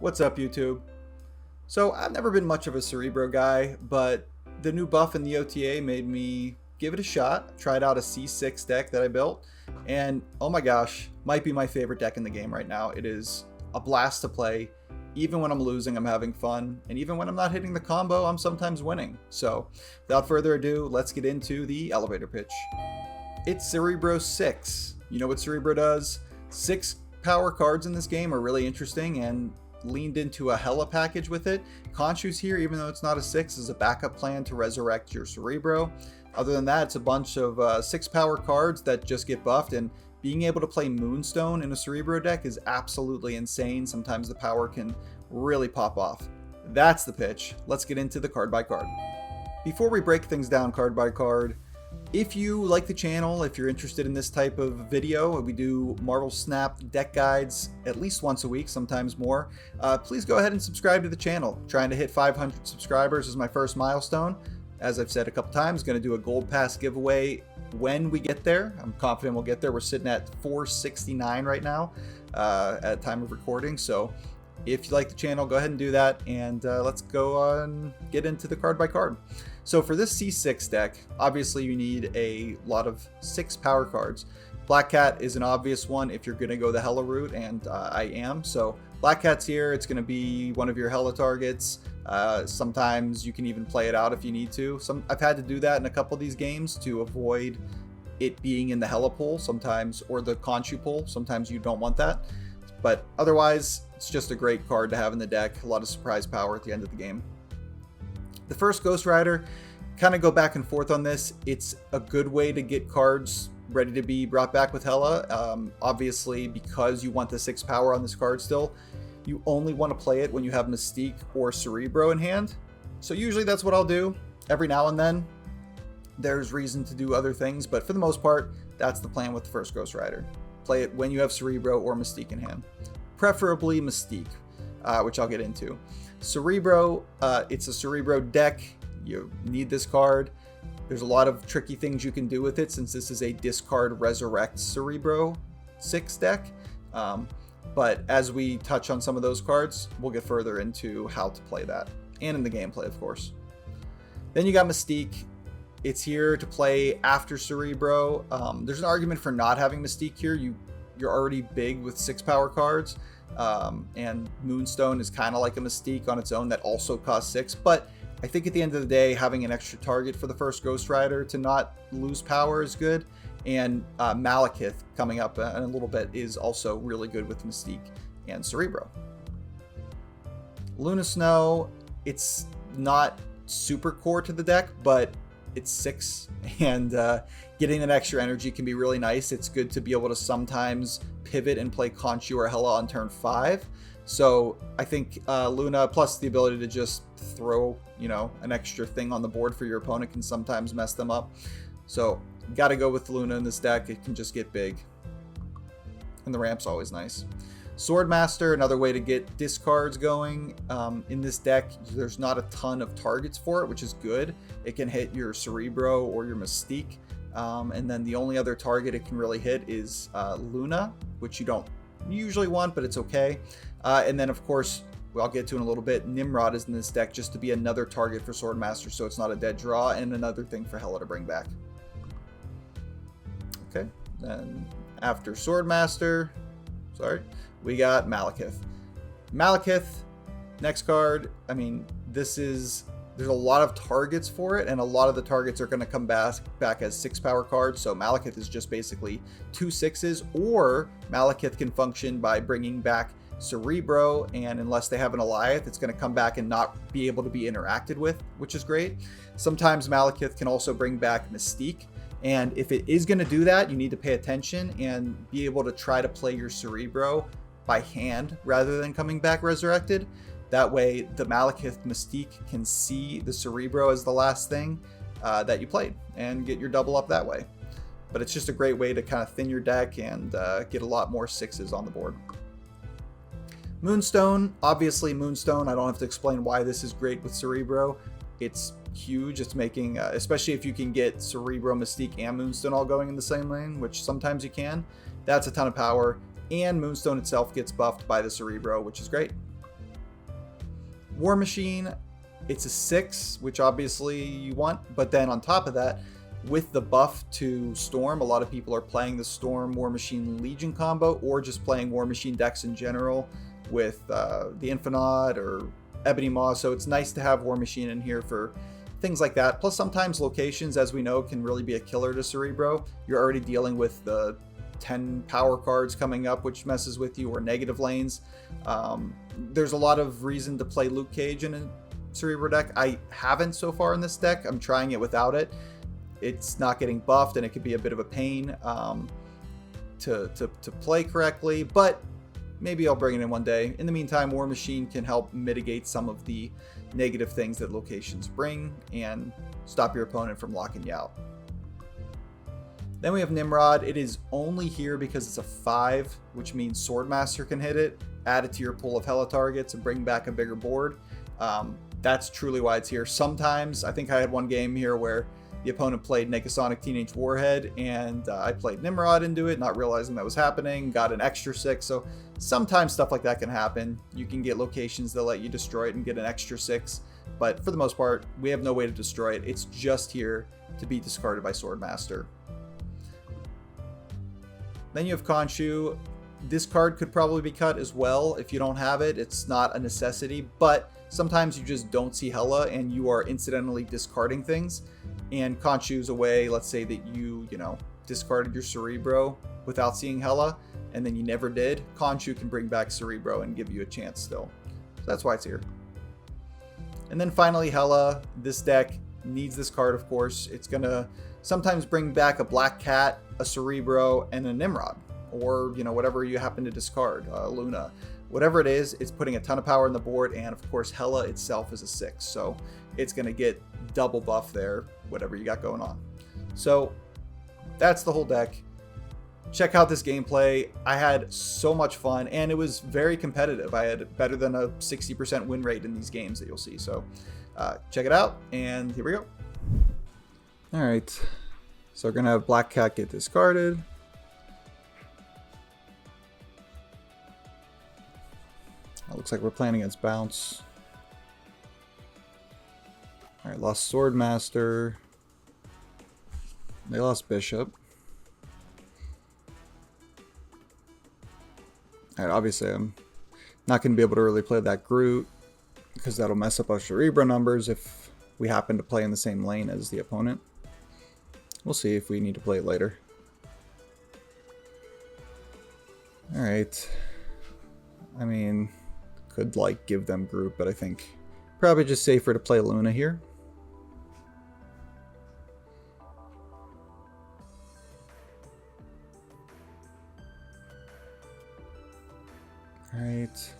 What's up, YouTube? So, I've never been much of a Cerebro guy, but the new buff in the OTA made me give it a shot. Tried out a C6 deck that I built, and oh my gosh, might be my favorite deck in the game right now. It is a blast to play. Even when I'm losing, I'm having fun, and even when I'm not hitting the combo, I'm sometimes winning. So, without further ado, let's get into the elevator pitch. It's Cerebro 6. You know what Cerebro does? 6 power cards in this game are really interesting and leaned into a Hela package with it. Khonshu's here, even though it's not a 6, is a backup plan to resurrect your Cerebro. Other than that, it's a bunch of 6 power cards that just get buffed, and being able to play Moonstone in a Cerebro deck is absolutely insane. Sometimes the power can really pop off. That's the pitch. Let's get into the card by card. Before we break things down card by card, if you like the channel, if you're interested in this type of video, we do Marvel Snap deck guides at least once a week, sometimes more. Please go ahead and subscribe to the channel. Trying to hit 500 subscribers is my first milestone. As I've said a couple times, going to do a gold pass giveaway when we get there. I'm confident we'll get there. We're sitting at 469 right now at time of recording. So if you like the channel, go ahead and do that, and let's go on get into the card by card. So for this C6 deck, obviously you need a lot of 6 power cards. Black Cat is an obvious one if you're going to go the Hela route, and I am. So Black Cat's here. It's going to be one of your Hela targets. Sometimes you can even play it out if you need to. I've had to do that in a couple of these games to avoid it being in the Hela pool sometimes, or the Khonshu pool. Sometimes you don't want that. But otherwise, it's just a great card to have in the deck. A lot of surprise power at the end of the game. The first Ghost Rider, kind of go back and forth on this. It's a good way to get cards ready to be brought back with Hela. Obviously, because you want the 6 power on this card still, you only want to play it when you have Mystique or Cerebro in hand. So usually that's what I'll do. Every now and then, there's reason to do other things, but for the most part, that's the plan with the first Ghost Rider. Play it when you have Cerebro or Mystique in hand. Preferably Mystique, which I'll get into. Cerebro, it's a Cerebro deck. You need this card. There's a lot of tricky things you can do with it since this is a discard resurrect Cerebro 6 deck. But as we touch on some of those cards, we'll get further into how to play that, and in the gameplay, of course. Then you got Mystique. It's here to play after Cerebro. There's an argument for not having Mystique here. You're already big with 6 power cards. And Moonstone is kind of like a Mystique on its own that also costs 6, but I think at the end of the day, having an extra target for the first Ghost Rider to not lose power is good, and Malekith coming up in a little bit is also really good with Mystique and Cerebro. Luna Snow, it's not super core to the deck, but it's 6, and getting that extra energy can be really nice. It's good to be able to sometimes pivot and play Khonshu or Hela on turn 5. So I think Luna, plus the ability to just throw, an extra thing on the board for your opponent, can sometimes mess them up. So got to go with Luna in this deck. It can just get big, and the ramp's always nice. Swordmaster, another way to get discards going. In this deck, there's not a ton of targets for it, which is good. It can hit your Cerebro or your Mystique. And then the only other target it can really hit is Luna, which you don't usually want, but it's okay. And then, of course, I'll get to in a little bit, Nimrod is in this deck just to be another target for Swordmaster, so it's not a dead draw, and another thing for Hela to bring back. Okay, then after Swordmaster, we got Malekith. Malekith, next card. I mean, there's a lot of targets for it, and a lot of the targets are going to come back as 6 power cards. So Malekith is just basically 2 6s, or Malekith can function by bringing back Cerebro, and unless they have an Alliath, it's going to come back and not be able to be interacted with, which is great. Sometimes Malekith can also bring back Mystique, and if it is going to do that, you need to pay attention and be able to try to play your Cerebro by hand rather than coming back resurrected. That way, the Malekith Mystique can see the Cerebro as the last thing that you played and get your double up that way. But it's just a great way to kind of thin your deck and get a lot more 6s on the board. Moonstone, obviously Moonstone, I don't have to explain why this is great with Cerebro. It's huge. It's making, especially if you can get Cerebro, Mystique, and Moonstone all going in the same lane, which sometimes you can. That's a ton of power, and Moonstone itself gets buffed by the Cerebro, which is great. War Machine, it's a 6, which obviously you want, but then on top of that, with the buff to Storm, a lot of people are playing the Storm War Machine Legion combo, or just playing War Machine decks in general with the Infinite or Ebony Maw, so it's nice to have War Machine in here for things like that. Plus sometimes locations, as we know, can really be a killer to Cerebro. You're already dealing with the 10 power cards coming up, which messes with you, or negative lanes. There's a lot of reason to play Luke Cage in a Cerebro deck. I haven't so far in this deck. I'm trying it without it. It's not getting buffed, and it could be a bit of a pain to play correctly, but maybe I'll bring it in one day. In the meantime, War Machine can help mitigate some of the negative things that locations bring and stop your opponent from locking you out. Then we have Nimrod. It is only here because it's a 5, which means Swordmaster can hit it, add it to your pool of Hela targets, and bring back a bigger board. That's truly why it's here. Sometimes, I think I had one game here where the opponent played Negasonic Teenage Warhead, and I played Nimrod into it, not realizing that was happening, got an extra 6, so sometimes stuff like that can happen. You can get locations that let you destroy it and get an extra 6, but for the most part, we have no way to destroy it. It's just here to be discarded by Swordmaster. Then you have Khonshu. This card could probably be cut as well. If you don't have it, it's not a necessity, but sometimes you just don't see Hela and you are incidentally discarding things. And Khonshu's a way, let's say that you discarded your Cerebro without seeing Hela, and then you never did. Khonshu can bring back Cerebro and give you a chance still. So that's why it's here. And then finally Hela. This deck needs this card, of course. It's going to sometimes bring back a Black Cat, a Cerebro, and a Nimrod. Or, whatever you happen to discard, Luna. Whatever it is, it's putting a ton of power on the board, and of course Hela itself is a 6, so it's going to get double buff there, whatever you got going on. So that's the whole deck. Check out this gameplay. I had so much fun, and it was very competitive. I had better than a 60% win rate in these games that you'll see, so check it out, and here we go. Alright, so we're going to have Black Cat get discarded. Looks like we're playing against Bounce. Alright, lost Swordmaster. They lost Bishop. Alright, obviously I'm not going to be able to really play that Groot, because that'll mess up our Cerebro numbers if we happen to play in the same lane as the opponent. We'll see if we need to play it later. Alright. I mean, could give them Groot, but I think probably just safer to play Luna here. Alright.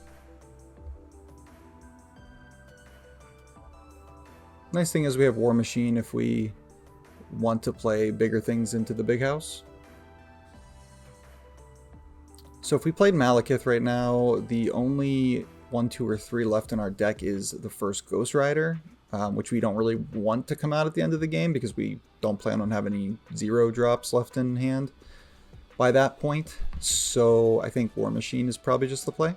Nice thing is we have War Machine if we want to play bigger things into the big house. So if we played Malekith right now, the only 1, 2, or 3 left in our deck is the first Ghost Rider, which we don't really want to come out at the end of the game because we don't plan on having any 0 drops left in hand by that point. So I think War Machine is probably just the play.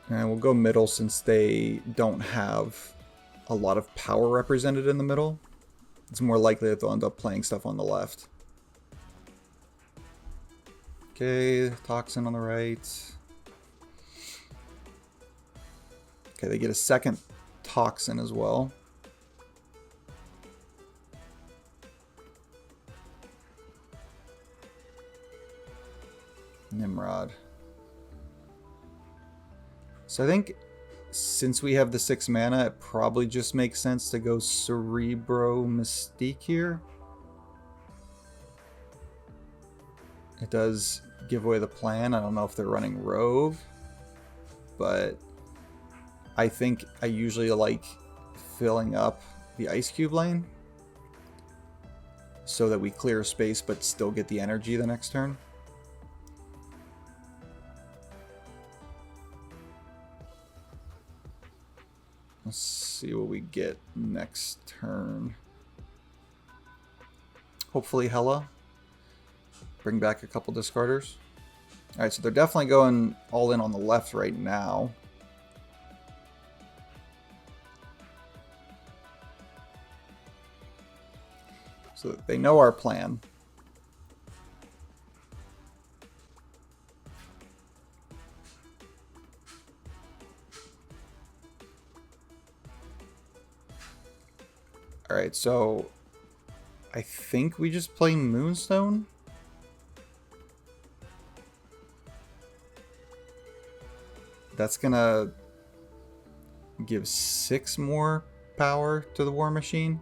And we'll go middle since they don't have a lot of power represented in the middle. It's more likely that they'll end up playing stuff on the left. Okay, Toxin on the right. Okay, they get a second Toxin as well. Nimrod. So I think since we have the 6 mana, it probably just makes sense to go Cerebro Mystique here. It does give away the plan. I don't know if they're running Rogue, but I think I usually like filling up the Ice Cube lane so that we clear space but still get the energy the next turn. Let's see what we get next turn. Hopefully Hela. Bring back a couple discarders. Alright, so they're definitely going all in on the left right now. So they know our plan. Alright, so I think we just play Moonstone. That's gonna give 6 more power to the War Machine.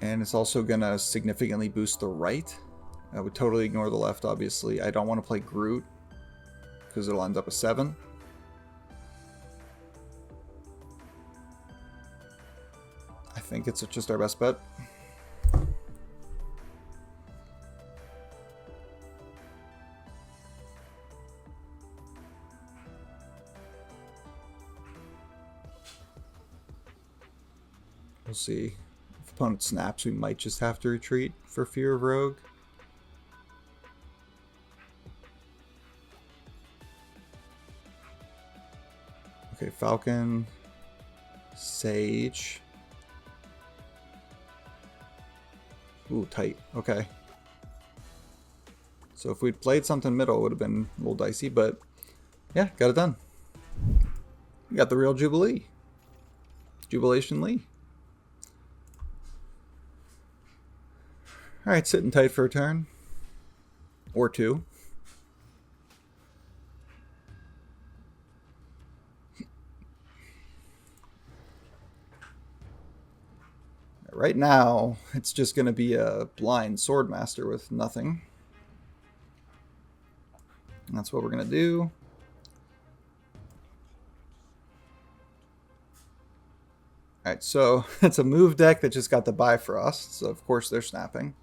And it's also gonna significantly boost the right. I would totally ignore the left, obviously. I don't want to play Groot, because it'll end up a 7. I think it's just our best bet. We'll see. If opponent snaps, we might just have to retreat for fear of Rogue. Okay, Falcon, Sage. Ooh, tight. Okay. So if we'd played something middle, it would have been a little dicey, but yeah, got it done. We got the real Jubilee. Jubilation Lee. Alright, sitting tight for a turn. Or 2. Right now, it's just going to be a blind Swordmaster with nothing. And that's what we're going to do. Alright, so it's a move deck that just got the Bifrost, so of course they're snapping.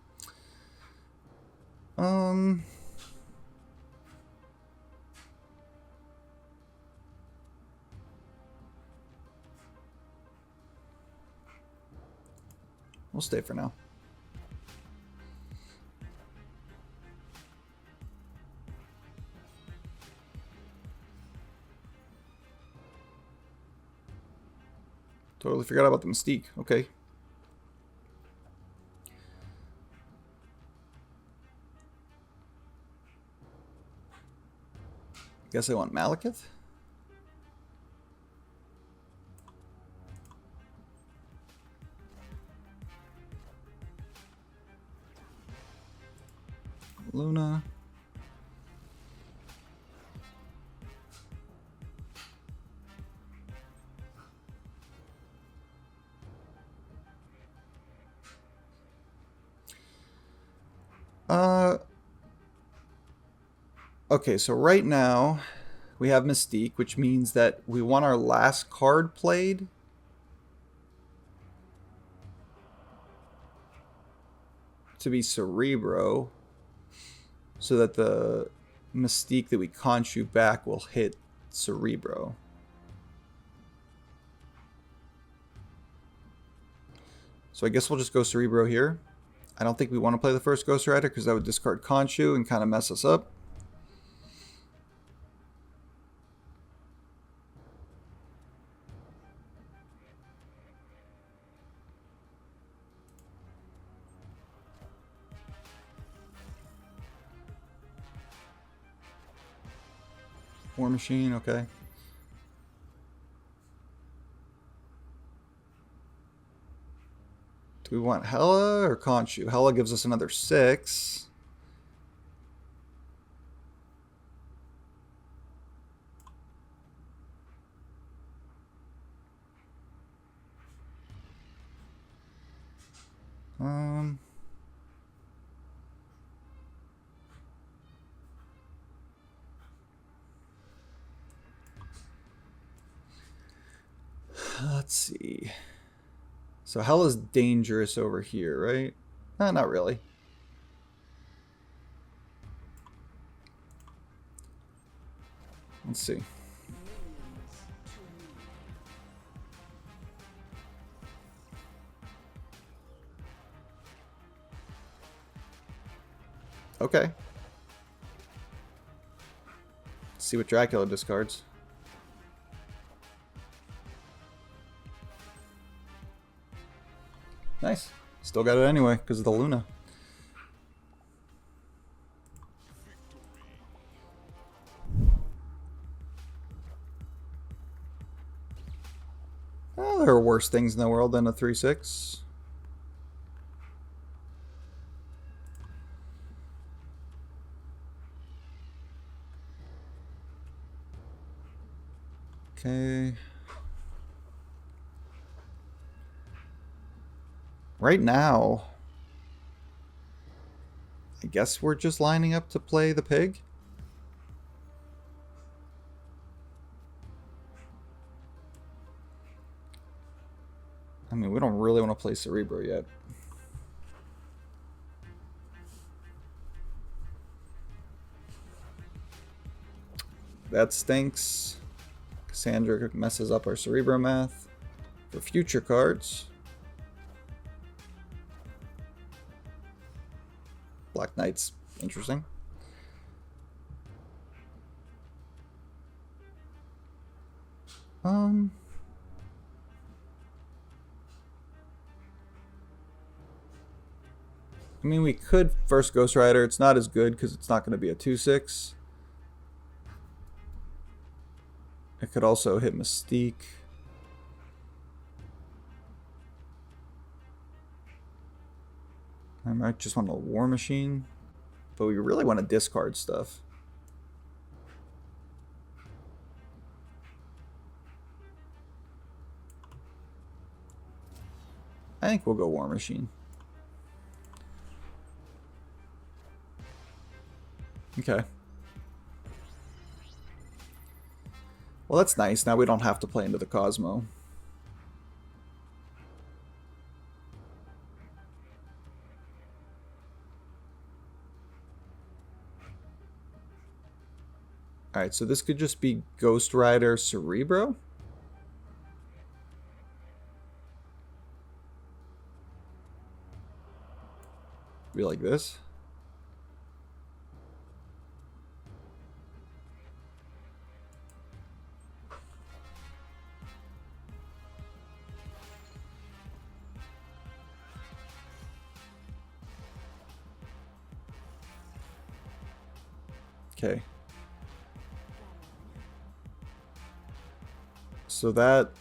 We'll stay for now. Totally forgot about the Mystique. Okay. Guess I want Malekith. Luna. Okay, so right now we have Mystique, which means that we want our last card played to be Cerebro, so that the Mystique that we Khonshu back will hit Cerebro. So I guess we'll just go Cerebro here. I don't think we want to play the first Ghost Rider because that would discard Khonshu and kind of mess us up. War Machine, okay. Do we want Hela or Khonshu? Hela gives us another 6. Let's see. So Hela's dangerous over here, right? Not really. Let's see. Okay. see what Dracula discards. Nice. Still got it anyway because of the Luna. Oh, there are worse things in the world than a 3/6. Okay. Right now, I guess we're just lining up to play the pig. I mean, we don't really want to play Cerebro yet. That stinks. Cassandra messes up our Cerebro math. For future cards, Black Knight's interesting. I mean, we could first Ghost Rider. It's not as good because it's not going to be a 2/6. It could also hit Mystique. I might just want a War Machine, but we really want to discard stuff. I think we'll go War Machine. Okay. Well, that's nice. Now we don't have to play into the Cosmo. Alright, so this could just be Ghost Rider Cerebro? Be like this? Okay. So that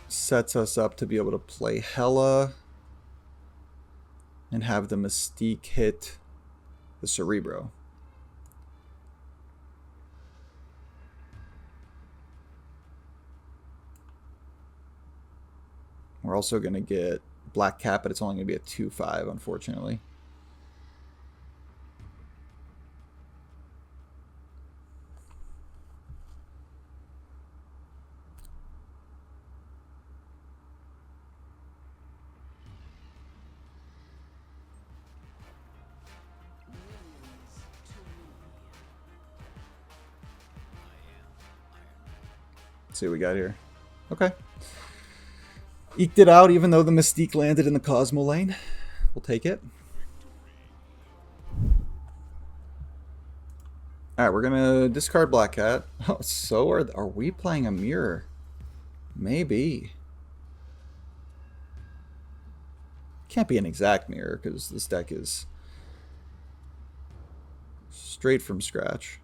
sets us up to be able to play Hela and have the Mystique hit the Cerebro. We're also going to get Black Cat, but it's only going to be a 2/5, unfortunately. Let's see what we got here. Okay. Eked it out even though the Mystique landed in the Cosmo lane. We'll take it. Alright, we're going to discard Black Cat. Oh, so are we playing a mirror? Maybe. Can't be an exact mirror because this deck is straight from scratch.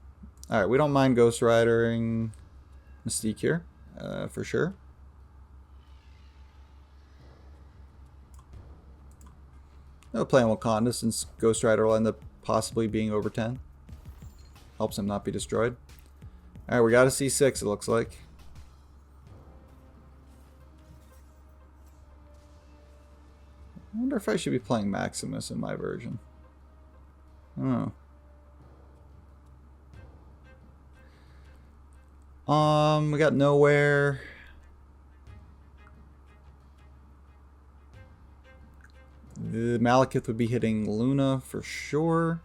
Alright, we don't mind Ghost Ridering Mystique here, for sure. No, playing Wakanda since Ghost Rider will end up possibly being over 10. Helps him not be destroyed. Alright, we got a C6 it looks like. I wonder if I should be playing Maximus in my version. I don't know. We got Nowhere. The Malekith would be hitting Luna for sure.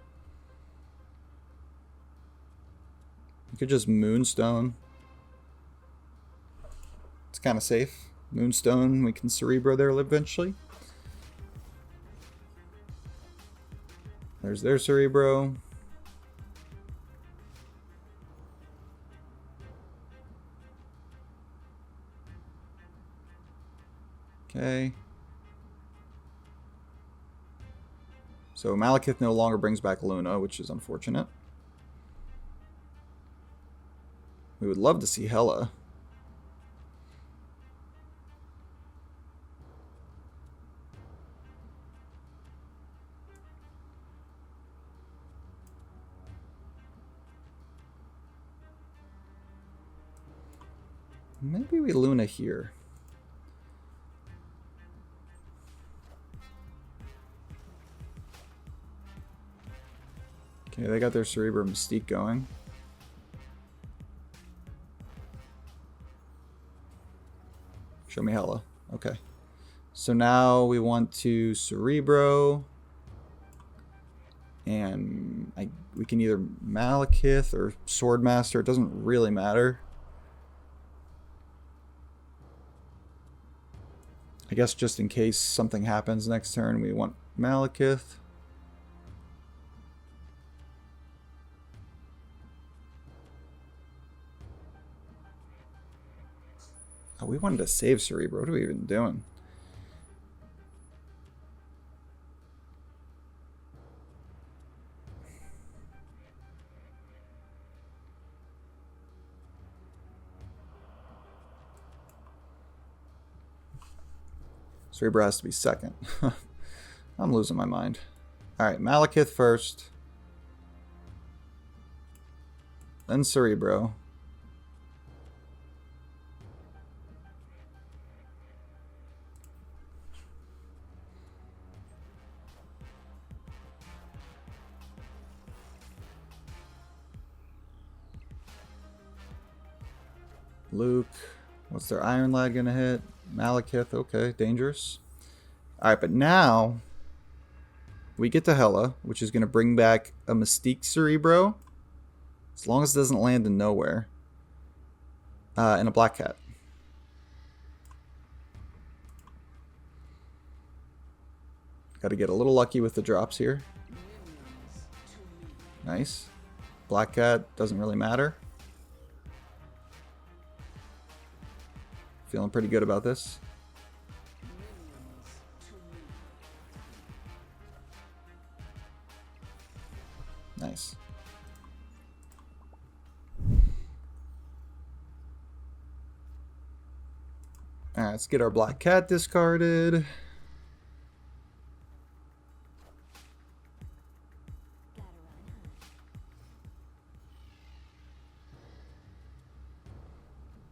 You could just Moonstone. It's kind of safe. Moonstone, we can Cerebro there eventually. There's their Cerebro. Okay. So Malekith no longer brings back Luna, which is unfortunate. We would love to see Hela. Maybe we Luna here. Okay, they got their Cerebro Mystique going. Show me Hela. Okay. So now we want to Cerebro. And we can either Malekith or Swordmaster. It doesn't really matter. I guess just in case something happens next turn, we want Malekith. Oh, we wanted to save Cerebro. What are we even doing? Cerebro has to be second. I'm losing my mind. Alright, Malekith first. Then Cerebro. Luke. What's their Iron Lad gonna hit? Malekith. Okay, dangerous. Alright, but now we get to Hela, which is gonna bring back a Mystique Cerebro. As long as it doesn't land in nowhere. And a Black Cat. Gotta get a little lucky with the drops here. Nice. Black Cat doesn't really matter. Feeling pretty good about this. Nice. Alright, let's get our Black Cat discarded.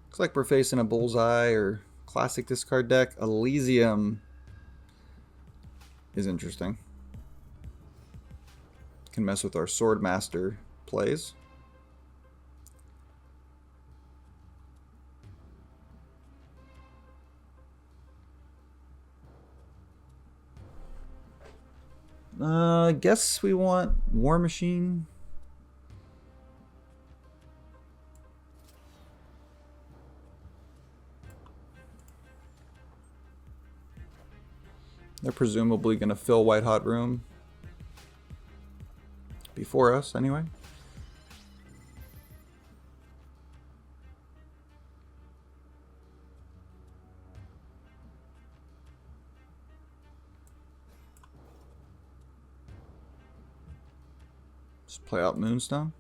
Looks like we're facing a Bullseye or classic discard deck. Elysium is interesting. Can mess with our Swordmaster plays. I guess we want War Machine. They're presumably going to fill White Hot Room. Before us, anyway. Just play out Moonstone.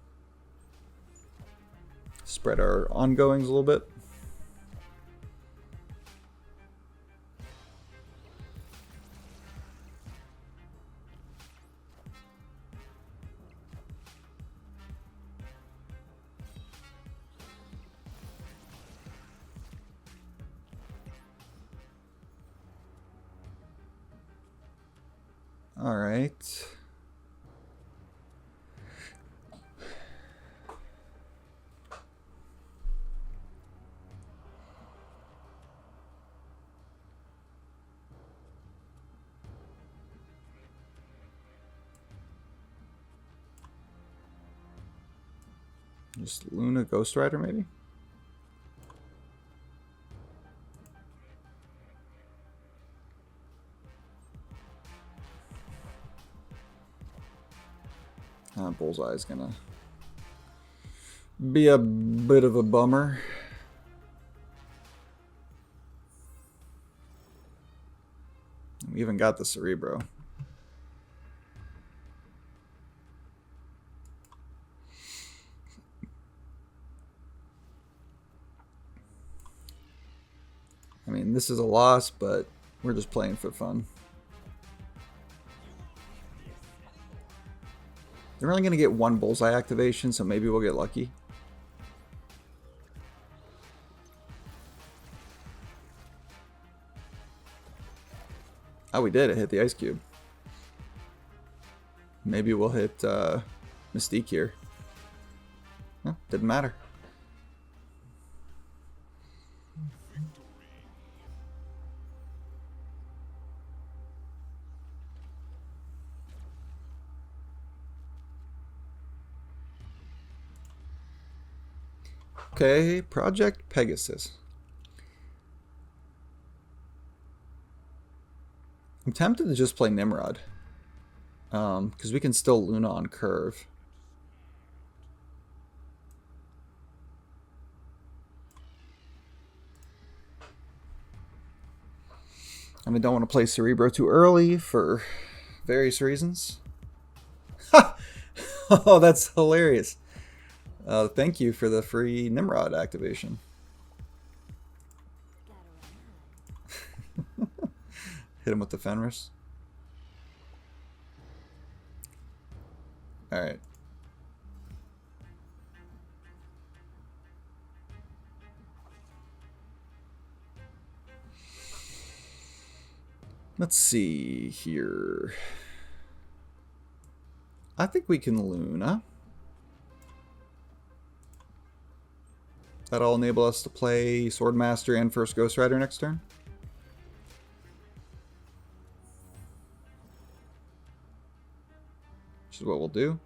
Spread our ongoings a little bit. All right. Just Luna Ghost Rider, maybe? Bullseye is gonna be a bit of a bummer. We even got the Cerebro. I mean, this is a loss, but we're just playing for fun. They're only going to get one bullseye activation, so maybe we'll get lucky. Oh, we did. It hit the ice cube. Maybe we'll hit Mystique here. No, didn't matter. Okay, Project Pegasus. I'm tempted to just play Nimrod. Because we can still Luna on curve. I mean, don't want to play Cerebro too early for various reasons. Oh, that's hilarious. Thank you for the free Nimrod activation. Hit him with the Fenris. Alright. Let's see here. I think we can Luna. That'll enable us to play Swordmaster and first Ghost Rider next turn. Which is what we'll do.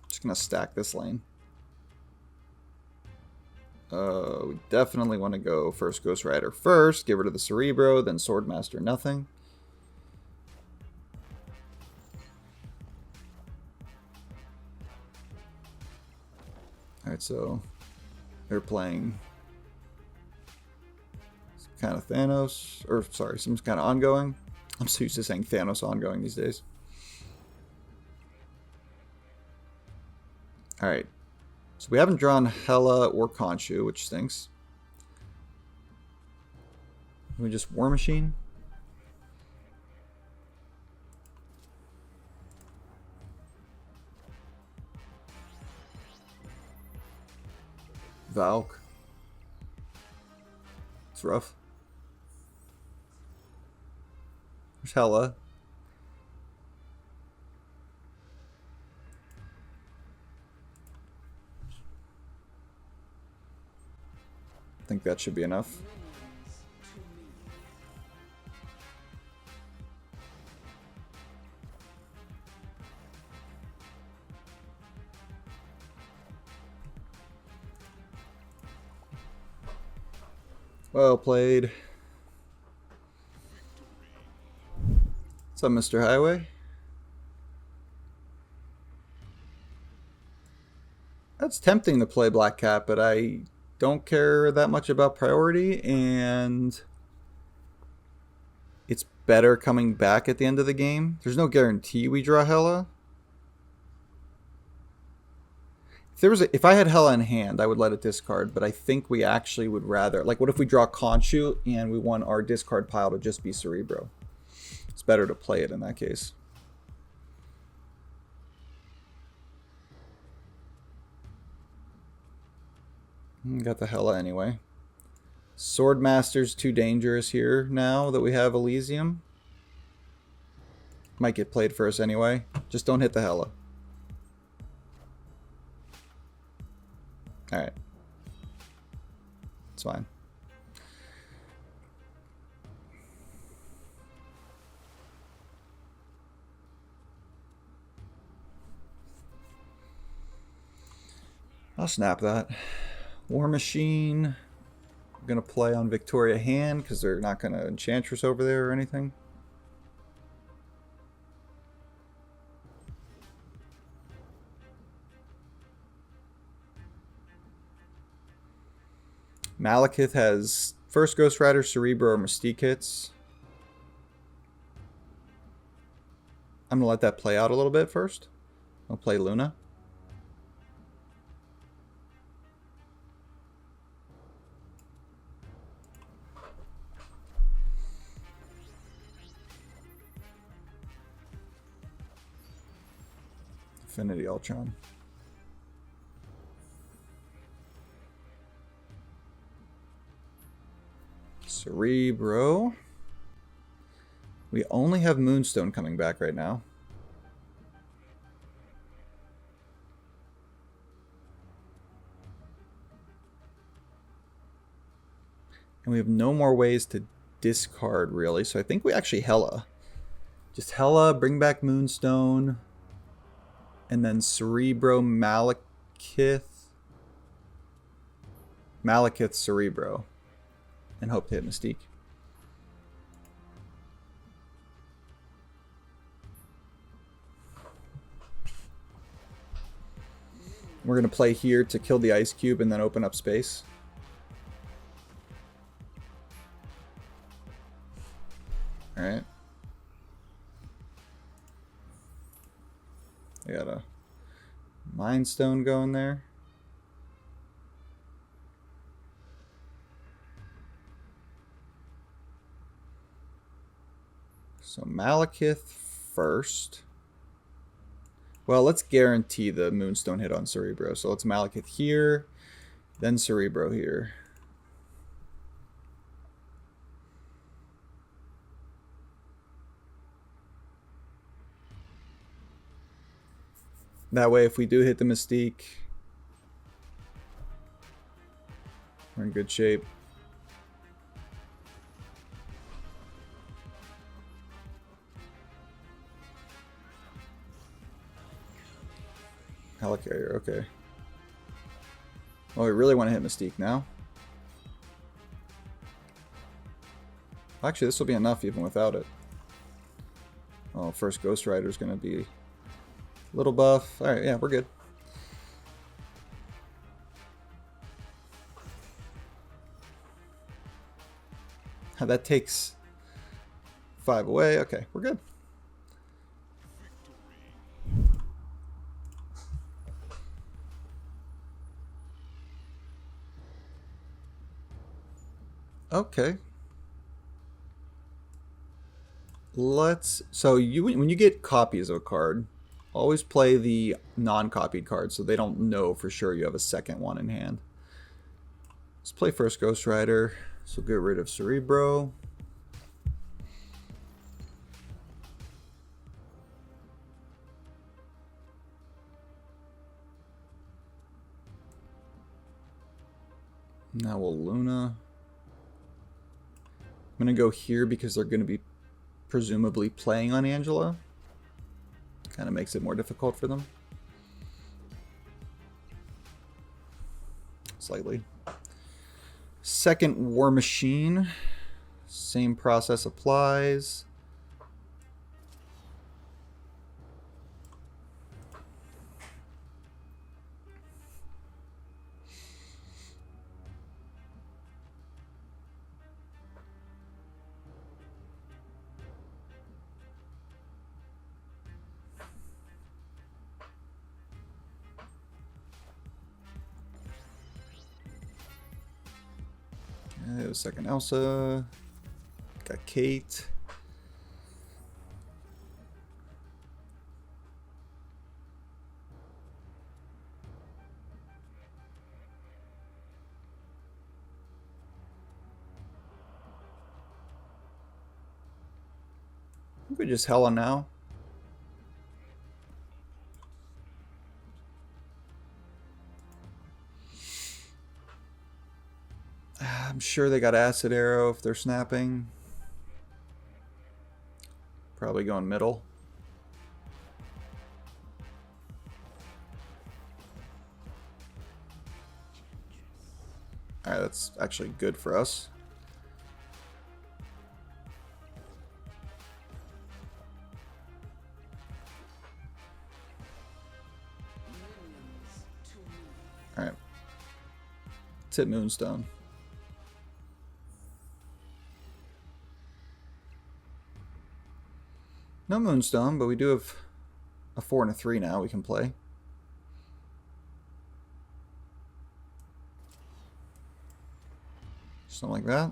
Just gonna stack this lane. We definitely want to go first Ghost Rider first, get rid of the Cerebro, then Swordmaster nothing. Alright, so they're playing some kind of Thanos, or sorry, some kind of ongoing. I'm so used to saying Thanos ongoing these days. Alright, so we haven't drawn Hela or Khonshu, which stinks. Can we just War Machine? Valk. It's rough. There's Hela. I think that should be enough. Well played. What's up, Mr. Highway? That's tempting to play Black Cat, but I don't care that much about priority, and it's better coming back at the end of the game. There's no guarantee we draw Hela. If I had Hela in hand, I would let it discard, but I think we actually would rather... Like, what if we draw Khonshu and we want our discard pile to just be Cerebro? It's better to play it in that case. Got the Hela anyway. Swordmaster's too dangerous here now that we have Elysium. Might get played first anyway. Just don't hit the Hela. Alright. It's fine. I'll snap that. War Machine. I'm going to play on Victoria hand because they're not going to Enchantress over there or anything. Malekith has first Ghost Rider, Cerebro, or Mystique hits. I'm going to let that play out a little bit first. I'll play Luna. Infinity Ultron. Cerebro. We only have Moonstone coming back right now. And we have no more ways to discard, really. So I think we actually Hela. Just Hela, bring back Moonstone. And then Cerebro, Malekith. Malekith, Cerebro. And hope to hit Mystique. We're going to play here to kill the Ice Cube and then open up space. Alright. I got a Mind Stone going there. So Malekith first. Well, let's guarantee the Moonstone hit on Cerebro. So let's Malekith here, then Cerebro here. That way, if we do hit the Mystique, we're in good shape. Helicarrier, okay. Oh, we really want to hit Mystique now. Actually, this will be enough even without it. Oh, first Ghost Rider is going to be a little buff. Alright, yeah, we're good. That takes 5 away. Okay, we're good. Okay. So when you get copies of a card, always play the non-copied card so they don't know for sure you have a second one in hand. Let's play first Ghost Rider. So get rid of Cerebro. Now we'll Luna. I'm going to go here because they're going to be presumably playing on Angela. Kind of makes it more difficult for them. Slightly. Second War Machine. Same process applies. Second Elsa. Got Kate. I think we just Hela now. I'm sure they got Acid Arrow if they're snapping. Probably going middle. Alright, that's actually good for us. Alright. Let's hit Moonstone. No Moonstone, but we do have a 4 and a 3 now we can play. Something like that.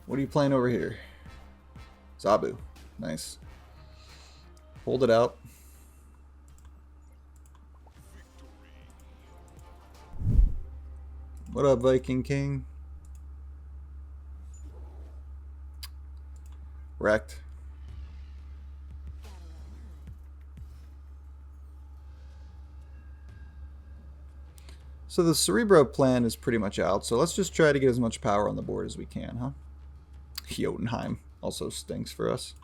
What are you playing over here? Zabu. Nice. Hold it out. What up, Viking King? Wrecked. So the Cerebro plan is pretty much out, so let's just try to get as much power on the board as we can, huh? Jotunheim also stinks for us.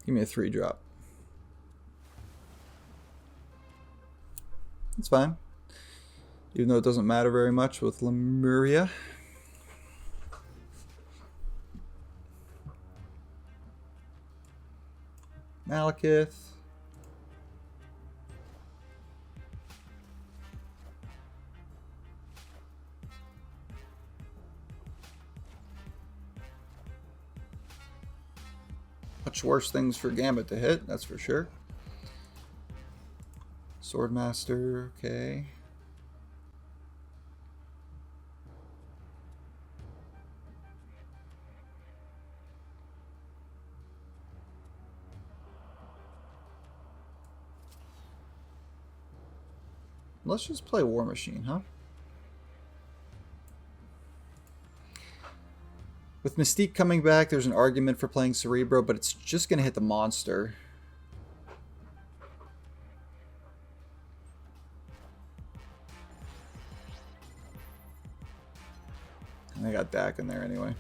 Give me a 3-drop. It's fine. Even though it doesn't matter very much with Lemuria. Malekith. Much worse things for Gambit to hit, that's for sure. Swordmaster, okay. Let's just play War Machine, huh? With Mystique coming back, there's an argument for playing Cerebro, but it's just going to hit the monster. And I got Dak in there anyway.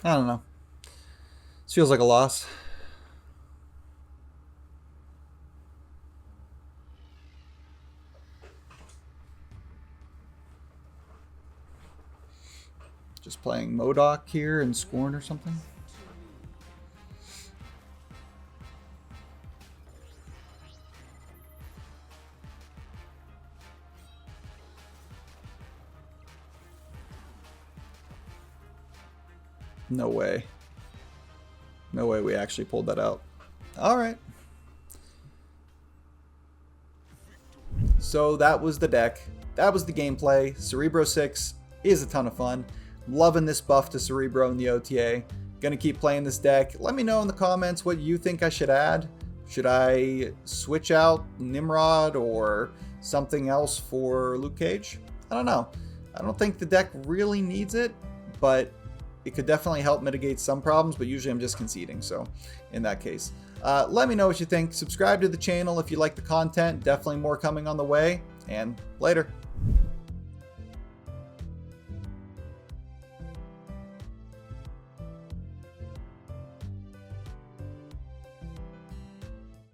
I don't know. This feels like a loss. Just playing MODOK here and Scorn or something. No way. No way we actually pulled that out. Alright. So that was the deck. That was the gameplay. Cerebro 6 is a ton of fun. Loving this buff to Cerebro in the OTA. Gonna keep playing this deck. Let me know in the comments what you think I should add. Should I switch out Nimrod or something else for Luke Cage? I don't know. I don't think the deck really needs it, but it could definitely help mitigate some problems, but usually I'm just conceding, so in that case. Let me know what you think. Subscribe to the channel if you like the content. Definitely more coming on the way, and later.